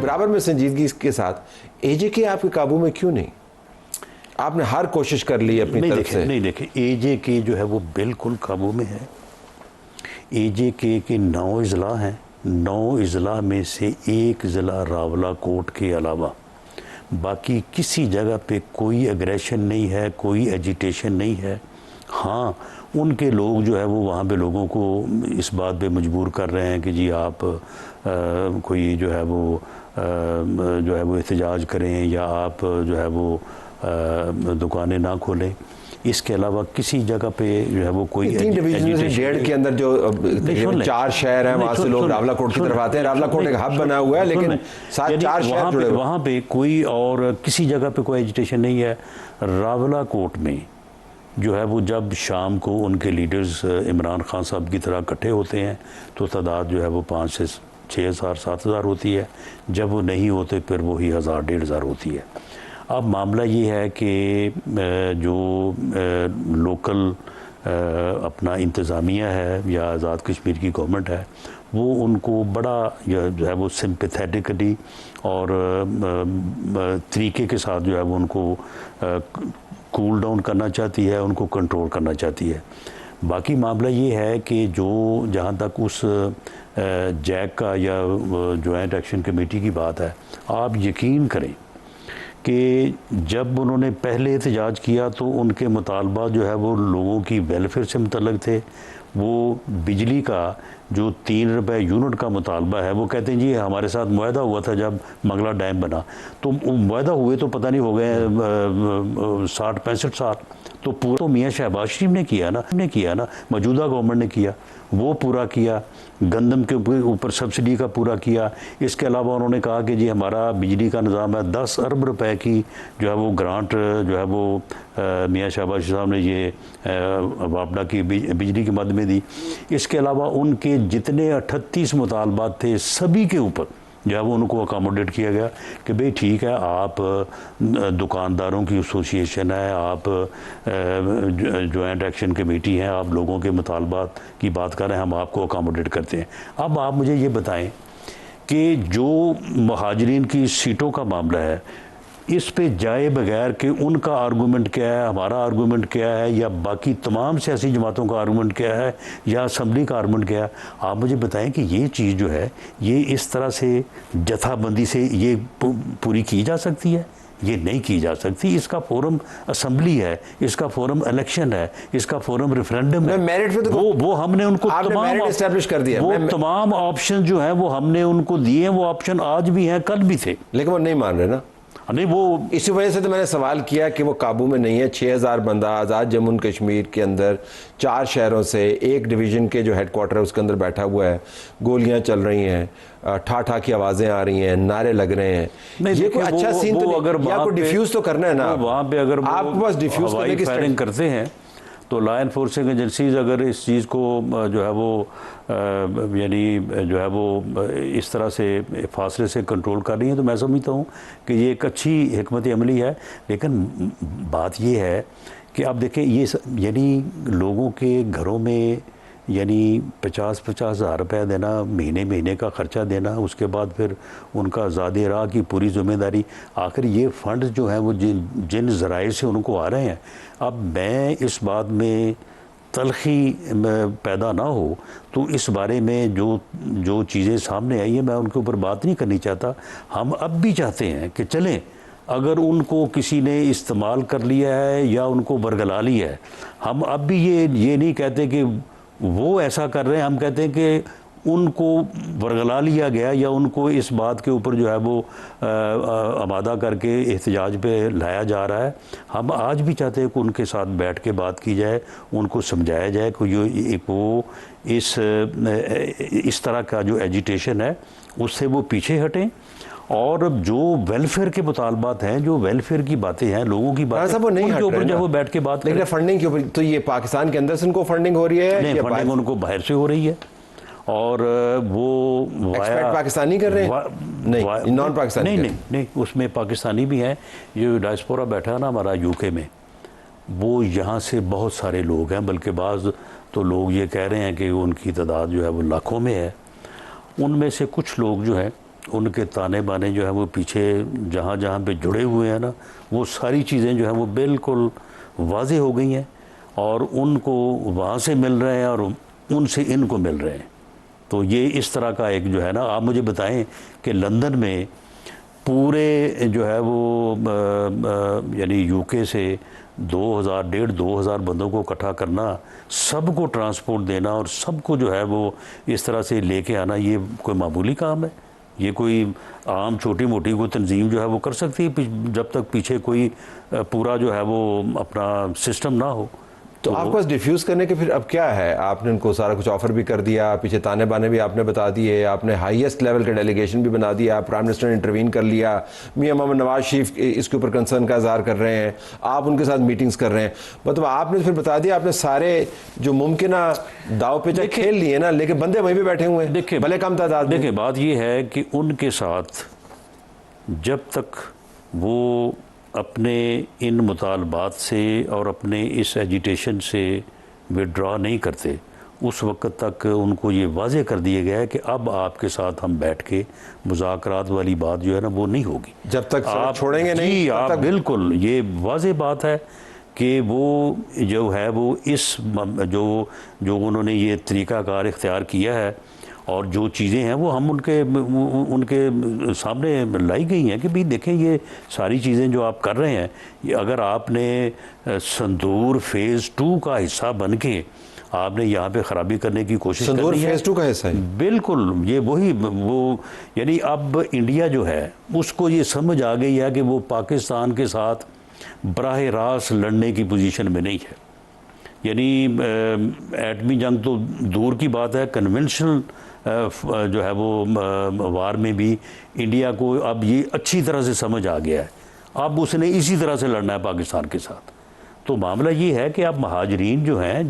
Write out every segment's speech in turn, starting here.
برابر میں سنجیدگی کے ساتھ اے جے کے آپ کے قابو میں کیوں نہیں؟ آپ نے ہر کوشش کر لی اپنی طرف سے. نہیں دیکھیں اے جے کے جو ہے وہ بالکل قابو میں ہے. اے جے کے 9 اضلاع ہیں. 9 اضلاع میں سے ایک ضلع راولہ کوٹ کے علاوہ باقی کسی جگہ پہ کوئی اگریشن نہیں ہے, کوئی ایجیٹیشن نہیں ہے. ہاں ان کے لوگ جو ہے وہ وہاں پہ لوگوں کو اس بات پہ مجبور کر رہے ہیں کہ جی آپ کوئی جو ہے وہ احتجاج کریں یا آپ جو ہے وہ دکانیں نہ کھولیں. اس کے علاوہ کسی جگہ پہ جو ہے وہ کوئی 3 ڈویژن سے 1.5 کے اندر جو 4 شہر ہیں وہاں سے لوگ راولہ کوٹ کی طرف آتے ہیں. راولہ کوٹ ایک ہب بنا ہوا ہے لیکن 4 شہر جڑے ہوئے. وہاں پہ کوئی اور کسی جگہ پہ کوئی ایجیٹیشن نہیں ہے. راولہ کوٹ میں جو ہے وہ جب شام کو ان کے لیڈرز عمران خان صاحب کی طرح اکٹھے ہوتے ہیں تو تعداد جو ہے وہ 5 سے 6 ہزار 7 ہزار ہوتی ہے. جب وہ نہیں ہوتے پھر وہی 1000 1,500 ہوتی ہے. اب معاملہ یہ ہے کہ جو لوکل اپنا انتظامیہ ہے یا آزاد کشمیر کی گورنمنٹ ہے وہ ان کو بڑا جو ہے وہ سمپیتھیٹکلی اور طریقے کے ساتھ جو ہے وہ ان کو کول ڈاؤن کرنا چاہتی ہے, ان کو کنٹرول کرنا چاہتی ہے. باقی معاملہ یہ ہے کہ جہاں تک اس جیک کا یا جوائنٹ ایکشن کمیٹی کی بات ہے, آپ یقین کریں کہ جب انہوں نے پہلے احتجاج کیا تو ان کے مطالبات جو ہے وہ لوگوں کی ویلفیئر سے متعلق تھے. وہ بجلی کا جو 3 روپے یونٹ کا مطالبہ ہے وہ کہتے ہیں جی ہمارے ساتھ معاہدہ ہوا تھا جب منگلا ڈیم بنا, تو معاہدہ ہوئے تو پتہ نہیں ہو گئے 60-65 سال. تو پورا تو میاں شہباز شریف نے کیا نا, موجودہ گورنمنٹ نے کیا, وہ پورا کیا. گندم کے اوپر سبسڈی کا پورا کیا. اس کے علاوہ انہوں نے کہا کہ جی ہمارا بجلی کا نظام ہے, 10 ارب روپے کی جو ہے وہ گرانٹ جو ہے وہ میاں شہباز شریف صاحب نے یہ واپڈا کی بجلی کے مد میں دی. اس کے علاوہ ان کے جتنے 38 مطالبات تھے سبھی کے اوپر جو ہے وہ ان کو اکاموڈیٹ کیا گیا کہ بھئی ٹھیک ہے, آپ دکانداروں کی ایسوسیشن ہے, آپ جوائنٹ ایکشن کمیٹی ہیں, آپ لوگوں کے مطالبات کی بات کر رہے ہیں, ہم آپ کو اکاموڈیٹ کرتے ہیں. اب آپ مجھے یہ بتائیں کہ جو مہاجرین کی سیٹوں کا معاملہ ہے اس پہ جائے بغیر کہ ان کا آرگومنٹ کیا ہے, ہمارا آرگومنٹ کیا ہے, یا باقی تمام سیاسی جماعتوں کا آرگومنٹ کیا ہے, یا اسمبلی کا آرگومنٹ کیا ہے, آپ مجھے بتائیں کہ یہ چیز جو ہے یہ اس طرح سے جتھا بندی سے یہ پوری کی جا سکتی ہے؟ یہ نہیں کی جا سکتی. اس کا فورم اسمبلی ہے, اس کا فورم الیکشن ہے, اس کا فورم ریفرینڈم ہے. وہ ہم نے ان کو تمام آپشن جو ہیں وہ ہم نے ان کو دیے. وہ آپشن آج بھی ہیں, کل بھی تھے, لیکن وہ نہیں مان رہے نا. نہیں, وہ اسی وجہ سے تو میں نے سوال کیا کہ وہ قابو میں نہیں ہے. 6000 بندہ آزاد جموں کشمیر کے اندر 4 شہروں سے ایک ڈویژن کے جو ہیڈ کوارٹر ہے اس کے اندر بیٹھا ہوا ہے, گولیاں چل رہی ہیں, ٹھا کی آوازیں آ رہی ہیں, نعرے لگ رہے ہیں. یہ کوئی اچھا سین تو نہیں, یا کوئی ڈیفیوز تو کرنا ہے نا. وہاں پہ اگر آپ کے پاس ڈیفیوز کرنے کی فائرنگ کرتے ہیں تو لا انفورسنگ ایجنسیز اگر اس چیز کو جو ہے وہ یعنی جو ہے وہ اس طرح سے فاصلے سے کنٹرول کر رہی ہیں تو میں سمجھتا ہوں کہ یہ ایک اچھی حکمت عملی ہے. لیکن بات یہ ہے کہ آپ دیکھیں یہ یعنی لوگوں کے گھروں میں یعنی 50 ہزار روپے دینا, مہینے کا خرچہ دینا, اس کے بعد پھر ان کا آزاد راہ کی پوری ذمہ داری. آخر یہ فنڈ جو ہیں وہ جن ذرائع سے ان کو آ رہے ہیں. اب میں اس بات میں تلخی پیدا نہ ہو تو اس بارے میں جو چیزیں سامنے آئی ہیں میں ان کے اوپر بات نہیں کرنی چاہتا. ہم اب بھی چاہتے ہیں کہ چلیں, اگر ان کو کسی نے استعمال کر لیا ہے یا ان کو برگلا لیا ہے, ہم اب بھی یہ نہیں کہتے کہ وہ ایسا کر رہے ہیں. ہم کہتے ہیں کہ ان کو ورگلا لیا گیا یا ان کو اس بات کے اوپر جو ہے وہ آمادہ کر کے احتجاج پہ لایا جا رہا ہے. ہم آج بھی چاہتے ہیں کہ ان کے ساتھ بیٹھ کے بات کی جائے, ان کو سمجھایا جائے کہ وہ اس طرح کا جو ایجیٹیشن ہے اس سے وہ پیچھے ہٹیں, اور جو ویلفیئر کے مطالبات ہیں, جو ویلفیئر کی باتیں ہیں, لوگوں کی باتیں, ان کے اوپر جب وہ بیٹھ کے بات کریں. لیکن فنڈنگ کے اوپر تو یہ پاکستان کے اندر سے ان کو فنڈنگ ہو رہی ہے؟ نہیں, فنڈنگ ان کو باہر سے ہو رہی ہے, اور وہ ایکسپیکٹ پاکستانی کر رہے ہیں, نہیں نان پاکستانی. نہیں, اس میں پاکستانی بھی ہیں. یہ ڈائسپورا بیٹھا ہے نا ہمارا یو کے میں, وہ یہاں سے بہت سارے لوگ ہیں, بلکہ بعض تو لوگ یہ کہہ رہے ہیں کہ ان کی تعداد جو ہے وہ لاکھوں میں ہے. ان میں سے کچھ لوگ جو ہیں ان کے تانے بانے جو ہیں وہ پیچھے جہاں جہاں پہ جڑے ہوئے ہیں نا، وہ ساری چیزیں جو ہیں وہ بالکل واضح ہو گئی ہیں، اور ان کو وہاں سے مل رہے ہیں اور ان سے ان کو مل رہے ہیں۔ تو یہ اس طرح کا ایک جو ہے نا، آپ مجھے بتائیں کہ لندن میں پورے جو ہے وہ یعنی یو کے سے 2,000 بندوں کو اکٹھا کرنا، سب کو ٹرانسپورٹ دینا اور سب کو جو ہے وہ اس طرح سے لے کے آنا، یہ کوئی معمولی کام ہے؟ یہ کوئی عام چھوٹی موٹی کوئی تنظیم جو ہے وہ کر سکتی ہے جب تک پیچھے کوئی پورا جو ہے وہ اپنا سسٹم نہ ہو؟ تو آپ کے پاس ڈیفیوز کرنے کے پھر اب کیا ہے؟ آپ نے ان کو سارا کچھ آفر بھی کر دیا، پیچھے تانے بانے بھی آپ نے بتا دیے، آپ نے ہائیسٹ لیول کا ڈیلیگیشن بھی بنا دیا، پرائم منسٹر نے انٹروین کر لیا، میاں محمد نواز شریف اس کے اوپر کنسرن کا اظہار کر رہے ہیں، آپ ان کے ساتھ میٹنگز کر رہے ہیں، مطلب آپ نے پھر بتا دیا، آپ نے سارے جو ممکنہ داؤ پیچا کھیل لیے نا، لیکن بندے وہیں پہ بیٹھے ہوئے ہیں، بھلے کم تعداد میں۔ دیکھیں بات یہ ہے کہ ان کے ساتھ جب تک وہ اپنے ان مطالبات سے اور اپنے اس ایجیٹیشن سے وڈرا نہیں کرتے، اس وقت تک ان کو یہ واضح کر دیا گیا ہے کہ اب آپ کے ساتھ ہم بیٹھ کے مذاکرات والی بات جو ہے نا وہ نہیں ہوگی، جب تک آپ چھوڑیں گے نہیں، جی تب آپ تک بالکل، یہ واضح بات ہے کہ وہ جو ہے وہ اس جو انہوں نے یہ طریقہ کار اختیار کیا ہے اور جو چیزیں ہیں وہ ہم ان کے سامنے لائی گئی ہیں کہ بھئی دیکھیں یہ ساری چیزیں جو آپ کر رہے ہیں، یہ اگر آپ نے سندور فیز 2 کا حصہ بن کے آپ نے یہاں پہ خرابی کرنے کی کوشش سندور کرنی ہے، فیز 2 کا حصہ ہے بالکل یہ وہ یعنی اب انڈیا جو ہے اس کو یہ سمجھ آ گئی ہے کہ وہ پاکستان کے ساتھ براہ راست لڑنے کی پوزیشن میں نہیں ہے، یعنی ایٹمی جنگ تو دور کی بات ہے، کنونشنل جو ہے وہ وار میں بھی انڈیا کو اب یہ اچھی طرح سے سمجھ آ گیا ہے، اب اس نے اسی طرح سے لڑنا ہے پاکستان کے ساتھ۔ تو معاملہ یہ ہے کہ اب مہاجرین جو ہیں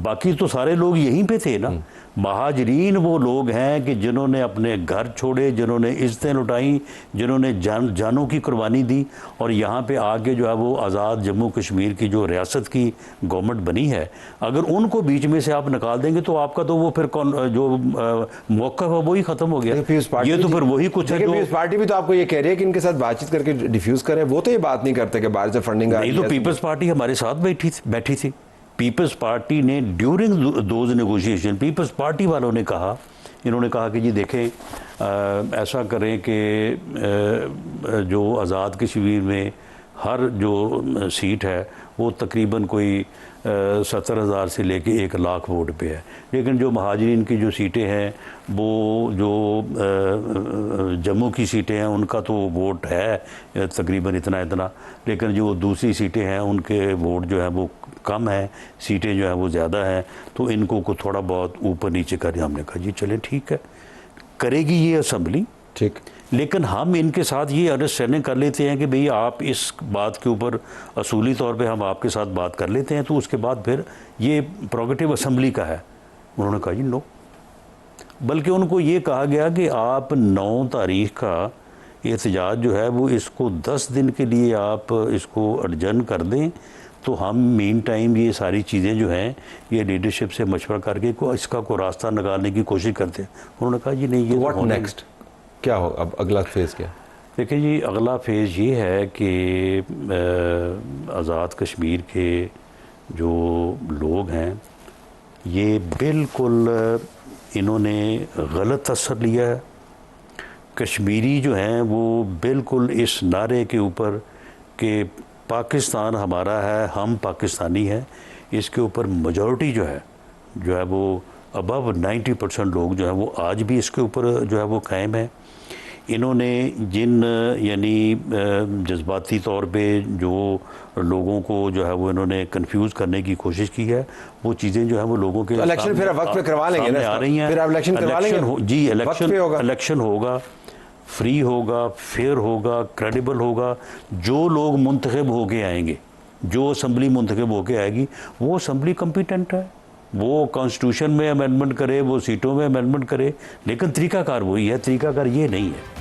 باقی تو سارے لوگ یہیں پہ تھے نا، مہاجرین وہ لوگ ہیں کہ جنہوں نے اپنے گھر چھوڑے، جنہوں نے عزتیں لٹائیں، جنہوں نے جانوں کی قربانی دی اور یہاں پہ آگے جو ہے وہ آزاد جموں کشمیر کی جو ریاست کی گورنمنٹ بنی ہے، اگر ان کو بیچ میں سے آپ نکال دیں گے تو آپ کا تو وہ پھر جو موقف ہے وہی ختم ہو گیا، یہ تو پھر وہی کچھ ہے۔ پیپلز پارٹی بھی تو آپ کو یہ کہہ رہی ہے کہ ان کے ساتھ بات چیت کر کے ڈیفیوز کریں، وہ تو یہ بات نہیں کرتے کہ باہر سے فنڈنگ آ رہی ہے۔ نہیں تو پیپلز پارٹی ہمارے ساتھ بیٹھی تھی، پیپلز پارٹی نے during those negotiation People's Party والوں نے کہا، انہوں نے کہا کہ جی دیکھیں ایسا کریں کہ جو آزاد کشمیر میں ہر جو سیٹ ہے وہ تقریباً کوئی 70,000 سے لے کے 1,00,000 ووٹ پہ ہے، لیکن جو مہاجرین کی جو سیٹیں ہیں وہ جو جموں کی سیٹیں ہیں ان کا تو ووٹ ہے تقریباً اتنا، لیکن جو دوسری سیٹیں ہیں ان کے ووٹ جو ہیں وہ کم ہیں، سیٹیں جو ہیں وہ زیادہ ہیں، تو ان کو تھوڑا بہت اوپر نیچے کریں۔ ہم نے کہا جی چلیں ٹھیک ہے، کرے گی یہ اسمبلی ٹھیک، لیکن ہم ان کے ساتھ یہ انڈرسٹینڈنگ کر لیتے ہیں کہ بھئی آپ اس بات کے اوپر اصولی طور پہ ہم آپ کے ساتھ بات کر لیتے ہیں، تو اس کے بعد پھر یہ پروگیٹو اسمبلی کا ہے۔ انہوں نے کہا جی نو، بلکہ ان کو یہ کہا گیا کہ آپ 9 تاریخ کا احتجاج جو ہے وہ اس کو 10 دن کے لیے آپ اس کو اڈجرن کر دیں، تو ہم مین ٹائم یہ ساری چیزیں جو ہیں یہ لیڈرشپ سے مشورہ کر کے اس کا کوئی راستہ نکالنے کی کوشش کرتے ہیں۔ انہوں نے کہا جی نہیں، یہ واٹ نیکسٹ، کیا ہو اب اگلا فیز کیا؟ دیکھیں جی اگلا فیز یہ ہے کہ آزاد کشمیر کے جو لوگ ہیں یہ بالکل انہوں نے غلط اثر لیا ہے، کشمیری جو ہیں وہ بالکل اس نعرے کے اوپر کہ پاکستان ہمارا ہے، ہم پاکستانی ہیں، اس کے اوپر میجورٹی جو ہے وہ ابو 90% لوگ جو ہیں وہ آج بھی اس کے اوپر جو ہے وہ قائم ہیں۔ انہوں نے جن یعنی جذباتی طور پہ جو لوگوں کو جو ہے وہ انہوں نے کنفیوز کرنے کی کوشش کی ہے، وہ چیزیں جو ہیں وہ لوگوں کے الیکشن پھر وقت پہ کروا لیں گے نا، آ رہی ہیں، پھر آپ الیکشن کروا لیں گے جی الیکشن ہوگا، فری ہوگا، فیئر ہوگا، کریڈیبل ہوگا، جو لوگ منتخب ہو کے آئیں گے، جو اسمبلی منتخب ہو کے آئے گی وہ اسمبلی کمپیٹنٹ ہے، وہ کانسٹیٹیوشن میں امینڈمنٹ کرے، وہ سیٹوں میں امینڈمنٹ کرے، لیکن طریقہ کار وہی ہے، طریقہ کار یہ نہیں ہے۔